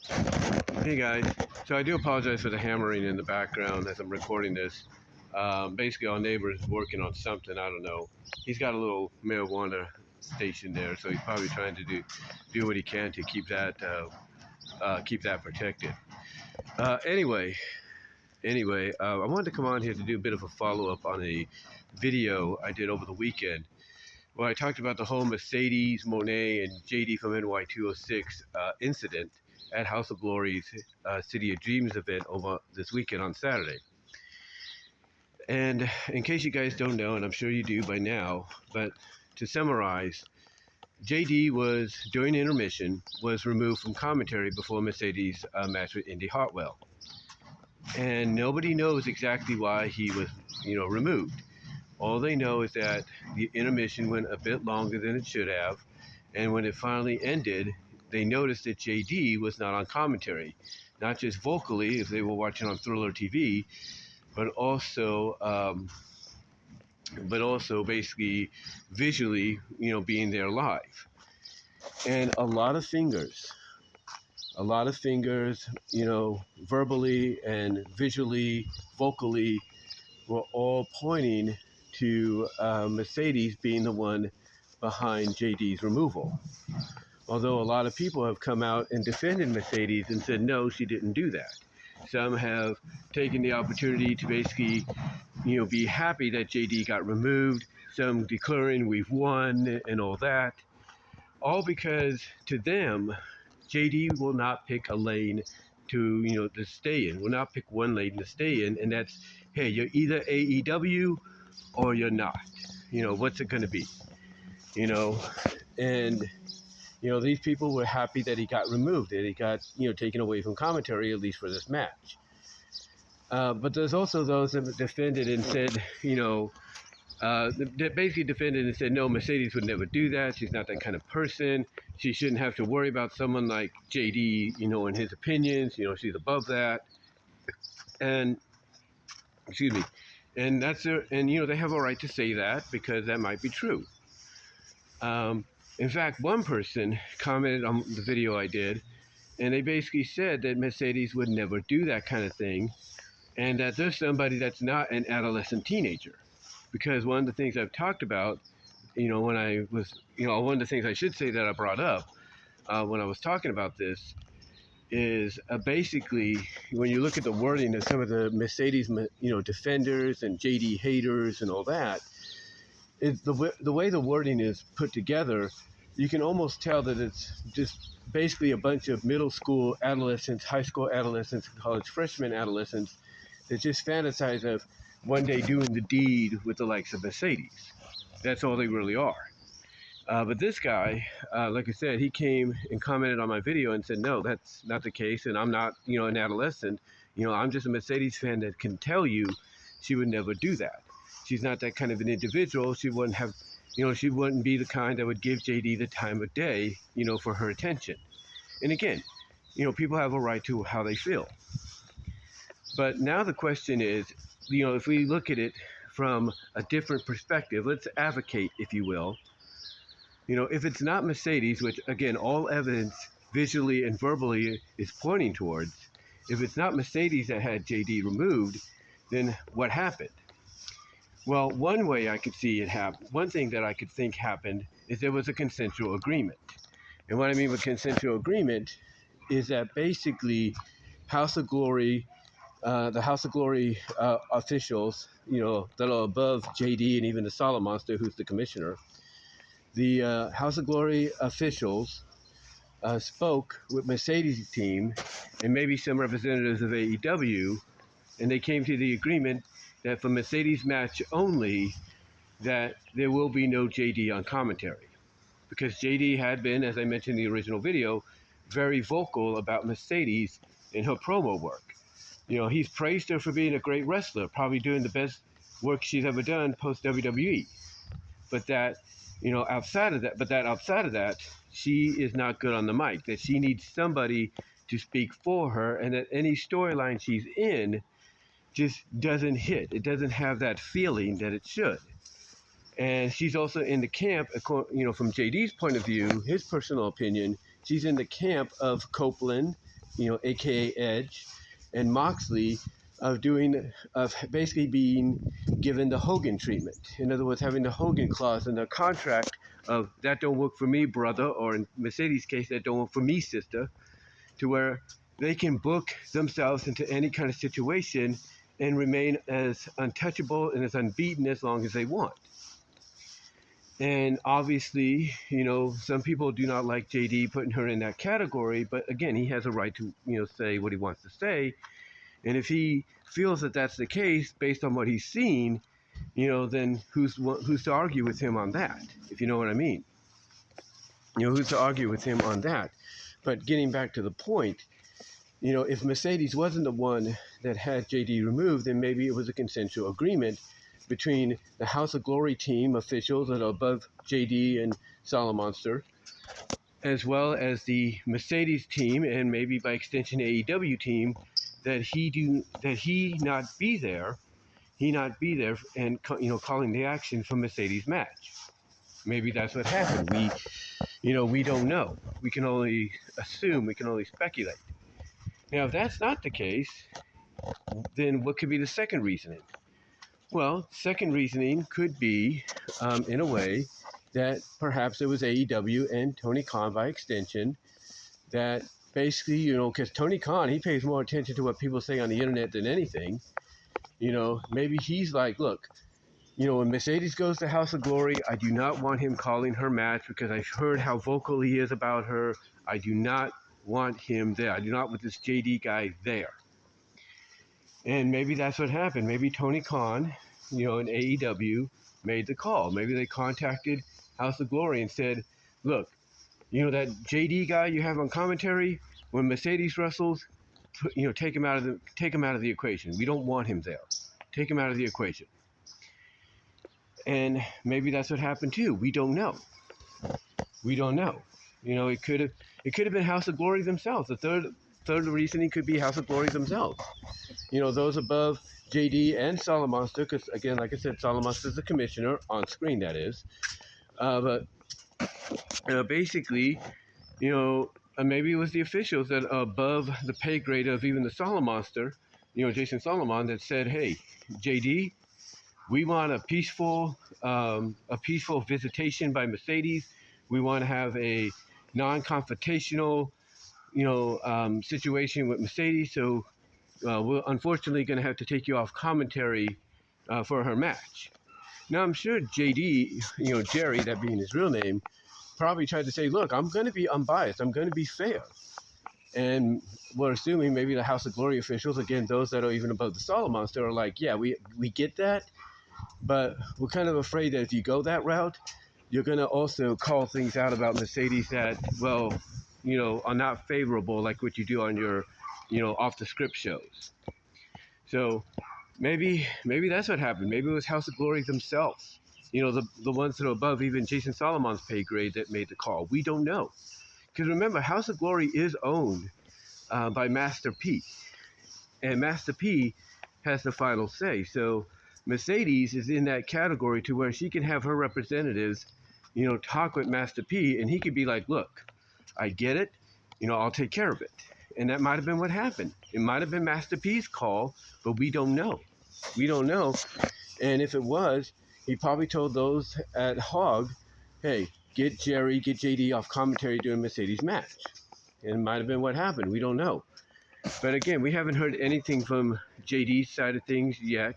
Hey guys, so I do apologize for the hammering in the background as I'm recording this. Basically, our neighbor is working on something. I don't know. He's got a little marijuana station there, so he's probably trying to do what he can to keep that protected. Anyway, I wanted to come on here to do a bit of a follow up on a video I did over the weekend where I talked about the whole Mercedes, Monet, and JD from NY206 incident at House of Glory's City of Dreams event over this weekend on Saturday. And in case you guys don't know, and I'm sure you do by now, but to summarize, JD was, during intermission, was removed from commentary before Mercedes' match with Indy Hartwell. And nobody knows exactly why he was, removed. All they know is that the intermission went a bit longer than it should have, and when it finally ended, they noticed that JD was not on commentary, not just vocally, if they were watching on Thriller TV, but also basically visually, being there live. And a lot of fingers, verbally and visually, vocally, were all pointing to Mercedes being the one behind JD's removal. Although a lot of people have come out and defended Mercedes and said, no, she didn't do that. Some have taken the opportunity to basically, be happy that JD got removed. Some declaring we've won and all that. All because to them, JD will not pick a lane to stay in. Will not pick one lane to stay in. And that's, hey, you're either AEW or you're not. What's it going to be? And these people were happy that he got removed, that he got, taken away from commentary, at least for this match. But there's also those that defended and said, that basically defended and said, no, Mercedes would never do that. She's not that kind of person. She shouldn't have to worry about someone like JD, in his opinions. She's above that. And, excuse me. And they have a right to say that because that might be true. In fact, one person commented on the video I did, and they basically said that Mercedes would never do that kind of thing, and that there's somebody that's not an adolescent teenager. Because one of the things I've talked about, when I was, one of the things I should say that I brought up when I was talking about this is basically when you look at the wording of some of the Mercedes, defenders and JD haters and all that, the way the wording is put together, you can almost tell that it's just basically a bunch of middle school adolescents, high school adolescents, college freshman adolescents that just fantasize of one day doing the deed with the likes of Mercedes. That's all they really are. But this guy, like I said, he came and commented on my video and said, no, that's not the case, and I'm not, an adolescent. I'm just a Mercedes fan that can tell you she would never do that. She's not that kind of an individual. She wouldn't have, she wouldn't be the kind that would give JD the time of day, for her attention. And again, people have a right to how they feel. But now the question is, if we look at it from a different perspective, let's advocate, if you will. If it's not Mercedes, which again, all evidence visually and verbally is pointing towards, if it's not Mercedes that had JD removed, then what happened? Well, one way I could see it happen, one thing that I could think happened is there was a consensual agreement. And what I mean by consensual agreement is that basically House of Glory, the House of Glory officials, that are above JD and even the Solid Monster, who's the commissioner, the House of Glory officials spoke with Mercedes' team and maybe some representatives of AEW, and they came to the agreement that for Mercedes match only, that there will be no JD on commentary. Because JD had been, as I mentioned in the original video, very vocal about Mercedes in her promo work. He's praised her for being a great wrestler, probably doing the best work she's ever done post WWE. But that, outside of that, she is not good on the mic, that she needs somebody to speak for her, and that any storyline she's in just doesn't hit. It doesn't have that feeling that it should. And she's also in the camp, from JD's point of view, his personal opinion, she's in the camp of Copeland, AKA Edge, and Moxley of basically being given the Hogan treatment. In other words, having the Hogan clause in their contract of that don't work for me, brother, or in Mercedes' case, that don't work for me, sister, to where they can book themselves into any kind of situation and remain as untouchable and as unbeaten as long as they want. And obviously, some people do not like JD putting her in that category, but again, he has a right to, say what he wants to say. And if he feels that that's the case based on what he's seen, then who's to argue with him on that, if you know what I mean? Who's to argue with him on that? But getting back to the point, if Mercedes wasn't the one that had JD removed, then maybe it was a consensual agreement between the House of Glory team officials that are above JD and Solomonster, as well as the Mercedes team and maybe by extension AEW team, that he not be there and calling the action for Mercedes match. Maybe that's what happened. We don't know. We can only assume. We can only speculate. Now, if that's not the case, then what could be the second reasoning? Well, second reasoning could be, in a way, that perhaps it was AEW and Tony Khan by extension that basically, because Tony Khan, he pays more attention to what people say on the internet than anything. Maybe he's like, look, when Mercedes goes to House of Glory, I do not want him calling her match because I've heard how vocal he is about her. I do not want him there. I do not want this JD guy there. And maybe that's what happened. Maybe Tony Khan, and AEW made the call. Maybe they contacted House of Glory and said, look, that JD guy you have on commentary, when Mercedes wrestles, take him out of the equation. We don't want him there. Take him out of the equation. And maybe that's what happened too. We don't know. It could have been House of Glory themselves. The third reasoning could be House of Glory themselves. Those above JD and Solomonster, because again, like I said, Solomonster is the commissioner on screen. That is, but basically, maybe it was the officials that are above the pay grade of even the Solomonster, Jason Solomon, that said, "Hey, JD, we want a peaceful visitation by Mercedes. We want to have a non-confrontational, situation with Mercedes. So we're unfortunately going to have to take you off commentary for her match." Now, I'm sure JD, Jerry, that being his real name, probably tried to say, look, I'm going to be unbiased. I'm going to be fair. And we're assuming maybe the House of Glory officials, again, those that are even above the Solomonster, are like, yeah, we get that. But we're kind of afraid that if you go that route, you're going to also call things out about Mercedes that, well, are not favorable like what you do on your, off the script shows. So maybe that's what happened. Maybe it was House of Glory themselves, the ones that are above even Jason Solomon's pay grade that made the call. We don't know. Because remember, House of Glory is owned by Master P. And Master P has the final say. So Mercedes is in that category to where she can have her representatives, talk with Master P, and he could be like, look, I get it, I'll take care of it. And that might have been what happened. It might have been Master P's call, but we don't know. We don't know. And if it was, he probably told those at HOG, hey, get JD off commentary during Mercedes match. And it might have been what happened. We don't know. But again, we haven't heard anything from JD's side of things yet.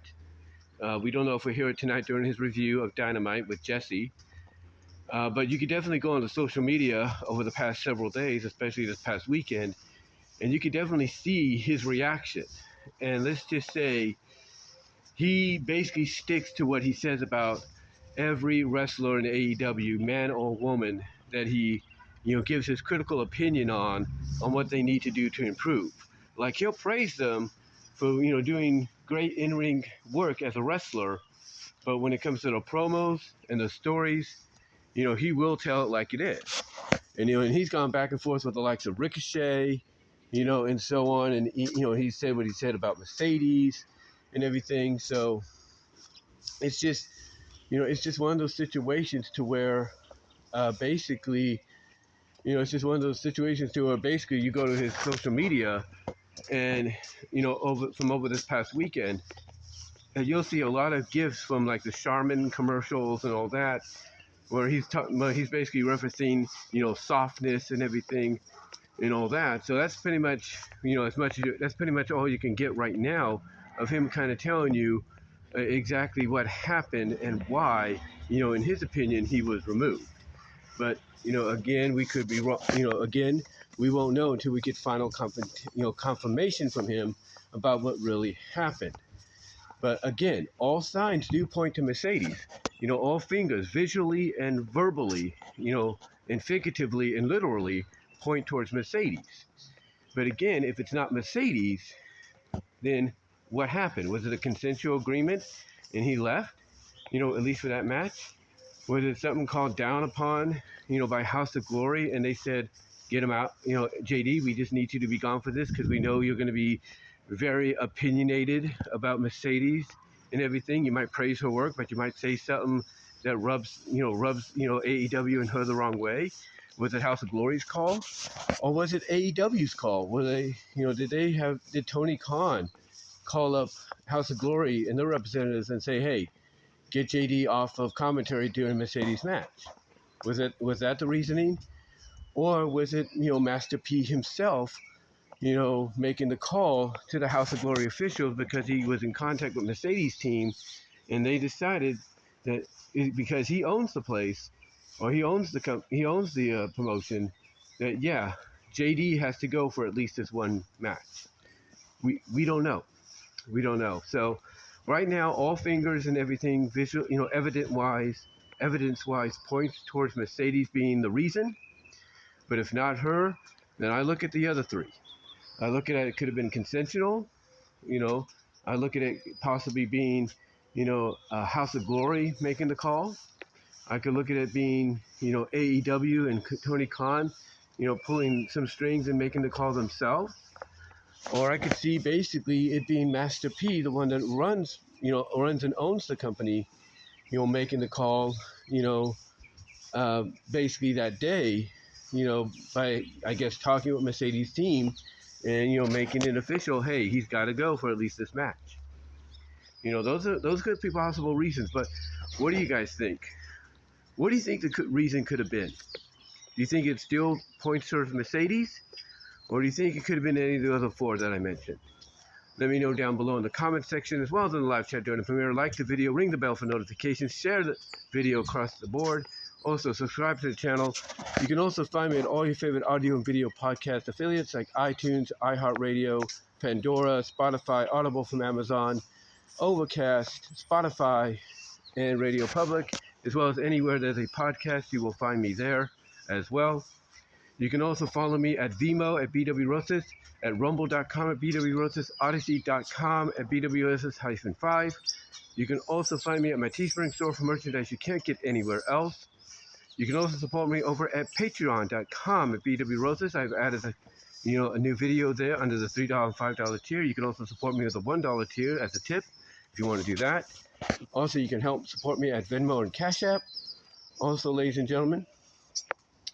We don't know if we'll hear it tonight during his review of Dynamite with Jesse. But you could definitely go on the social media over the past several days, especially this past weekend, and you could definitely see his reaction. And let's just say he basically sticks to what he says about every wrestler in AEW, man or woman, that he, gives his critical opinion on what they need to do to improve. Like, he'll praise them for, doing great in-ring work as a wrestler, but when it comes to the promos and the stories, he will tell it like it is. And, and he's gone back and forth with the likes of Ricochet, and so on. And, he said what he said about Mercedes and everything. So it's just one of those situations to where basically, it's just one of those situations to where basically you go to his social media and, over this past weekend, and you'll see a lot of gifs from like the Charmin commercials and all that, where he's basically referencing, softness and everything and all that. So that's pretty much, that's pretty much all you can get right now of him kind of telling you exactly what happened and why, in his opinion, he was removed. But, again, we could be wrong. Again, we won't know until we get final confirmation from him about what really happened. But again, all signs do point to Mercedes. All fingers, visually and verbally, and figuratively and literally, point towards Mercedes. But again, if it's not Mercedes, then what happened? Was it a consensual agreement and he left, at least for that match? Was it something called down upon, by House of Glory, and they said, get him out, JD, we just need you to be gone for this because we know you're going to be very opinionated about Mercedes and everything. You might praise her work, but you might say something that rubs AEW and her the wrong way. Was it House of Glory's call, or was it AEW's call? Were they, did Tony Khan call up House of Glory and their representatives and say, hey, get JD off of commentary during Mercedes match? Was that the reasoning, or was it Master P himself, making the call to the House of Glory officials because he was in contact with Mercedes team, and they decided that because he owns the place, or he owns the promotion, that yeah, JD has to go for at least this one match. We don't know. We don't know. So right now, all fingers and everything, visual, evidence-wise, points towards Mercedes being the reason. But if not her, then I look at the other three. I look at it could have been consensual. I look at it possibly being, a House of Glory making the call. I could look at it being, AEW and Tony Khan, pulling some strings and making the call themselves. Or I could see basically it being Master P, the one that runs and owns the company, making the call, basically that day, by, I guess, talking with Mercedes team and, making it official, hey, he's got to go for at least this match. Those could be possible reasons, but what do you guys think? What do you think the reason could have been? Do you think it still points towards Mercedes? Or do you think it could have been any of the other four that I mentioned? Let me know down below in the comment section, as well as in the live chat during the premiere. Like the video, ring the bell for notifications, share the video across the board. Also, subscribe to the channel. You can also find me at all your favorite audio and video podcast affiliates like iTunes, iHeartRadio, Pandora, Spotify, Audible from Amazon, Overcast, Spotify, and Radio Public, as well as anywhere there's a podcast, you will find me there as well. You can also follow me at VENMO at BWRosas, at rumble.com at BWRosas, odyssey.com at BWRosas-5. You can also find me at my Teespring store for merchandise you can't get anywhere else. You can also support me over at patreon.com at BWRosas. I've added a new video there under the $3 and $5 tier. You can also support me with a $1 tier as a tip if you want to do that. Also, you can help support me at Venmo and Cash App. Also, ladies and gentlemen,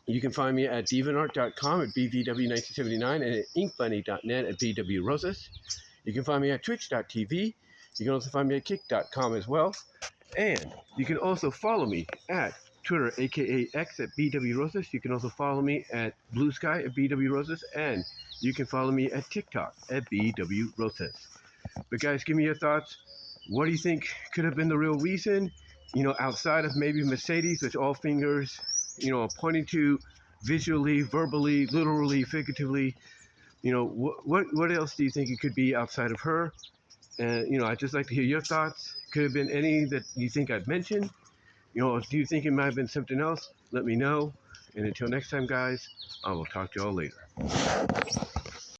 you can find me at deviantart.com at BVW1979 and at inkbunny.net at BWRosas. You can find me at twitch.tv. You can also find me at kick.com as well. And you can also follow me at Twitter, aka X, at BWRosas. You can also follow me at Blue Sky at BWRosas. And you can follow me at TikTok at BWRosas. But guys, give me your thoughts. What do you think could have been the real reason? Outside of maybe Mercedes, which all fingers, are pointing to visually, verbally, literally, figuratively. What else do you think it could be outside of her? And, I'd just like to hear your thoughts. Could have been any that you think I've mentioned. Do you think it might have been something else? Let me know. And until next time, guys, I will talk to y'all later.